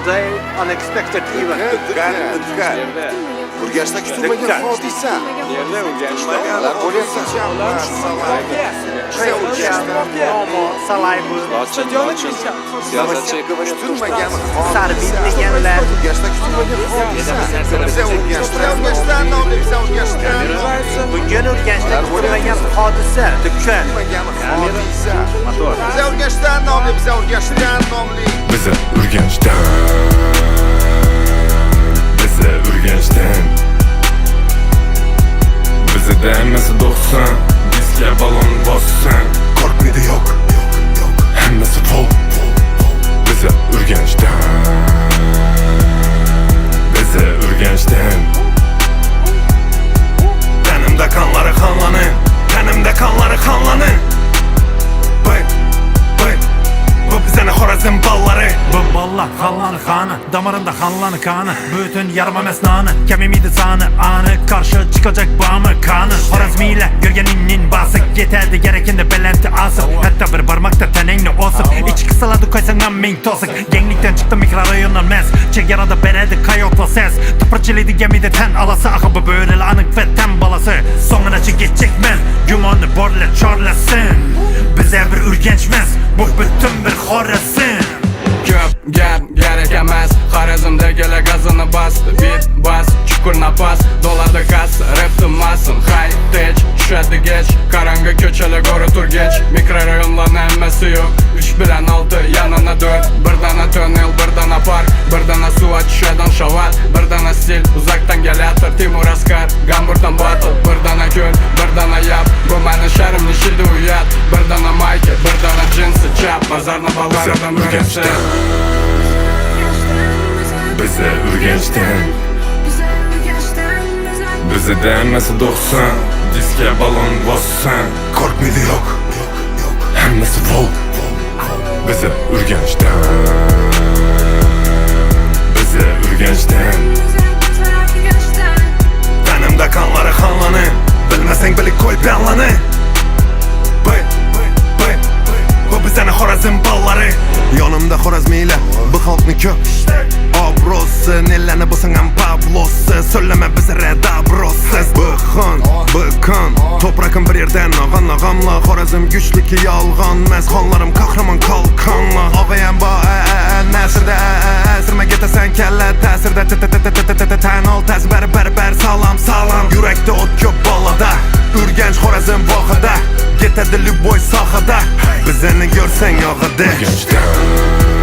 today unexpected event. Dikkat. Urganchda kutilmagan hodisa. Yerda Urganchda Salaybu, Siyosatchi kutilmagan Sarbiy deganlar, Urganchda kutilmagan hodisa. Biza Urganchdan nomli biza Urganchdan. bugun Urganchda kutilmagan hodisa. Dukkan, Hodisa. motor. Biza Urganchdan nomli biza Urganchdan nomli. Bize Urganchdan. Bize Urganchdan. Bizda hammasi 90. Bizga balon bossan. Korkmaydi yo'q. Hammasi full. Bize Urganchdan. Bize Urganchdan. Tenimde kanları kanlanı. Tenimde kanları kanlanı. Bu bizene Xorazm balları. Bu ballar xallanı xanı, damarında xallanı kanı. Bütün yarım mesnanı, kemimiydi sanı. Anı karşı çıkacak bağımı kanı. Xorazmiyle görgeninin bası yeterdi gerekinde belenti asıp. Hatta bir parmakta tenengni osıp. İç kısaladı koysan ming tosuk. Genlikten çıktı mikrorayonlar mes. Çegerada beredi kayokla ses. Tıpırçılıydı gemide ten alası. Akıbı böyreli anık ve ten balası. Sonuna geçecek men. Gümanı borle çorlasın. Bize bir Urganchmiz. Bu bütün bir Xorazm. Köp gap gerek emas. Xorazmdagilar gazini bastı. Bit bas, chuqur napas. Dolarda kas, rap tinmasin. High tech, tushadi geç. Qarang'i ko'chalar go'ri turgach. Mikrorayonlarning hammasi yo'q. 3 bilan 6, yanına 4. Bir dana tunnel, bir dana park. Bir dana suv tushadi shavat. Bir dana stil, uzakdan kelatir Timur Askar. Gamburdan battle, bir dana ko'l, bir dana yap. Bu meni sharimni shidi uyat. Bir dana mayka, bir dana jinsi chap. Bazarni ballaridan birinchi. Bize Urganchdan. Bizda hammasi 90. Diske balon bossan. Korkmaydi yo'q. Hammasi full. Bize Urganchdan. Bize Urganchdan. Tenimde kanları kanlanı. Bilmesen bilik koy planlanı. Bu bizene Xorazm balları. Yonimda Xorazmiylar, bu xalqni ko'p. Obro'si, nellani bo'lsang ham Pablosi. So'llama biz radabrosiz. Bıkın, toprağım bir yerden ağamla. Xorazm güçlükü yalğanmaz. Xonlarim qahramon qalqonla. Og'ayam bo nasrda asirma ketasan kalla ta'sirda. Tan ol taz bar salam. Yurakda o't ko'p bolada. Urganch Xorazm bog'ida. Ketadi любой sohada. Bizani ko'rsang yog'ida. Urganchdan.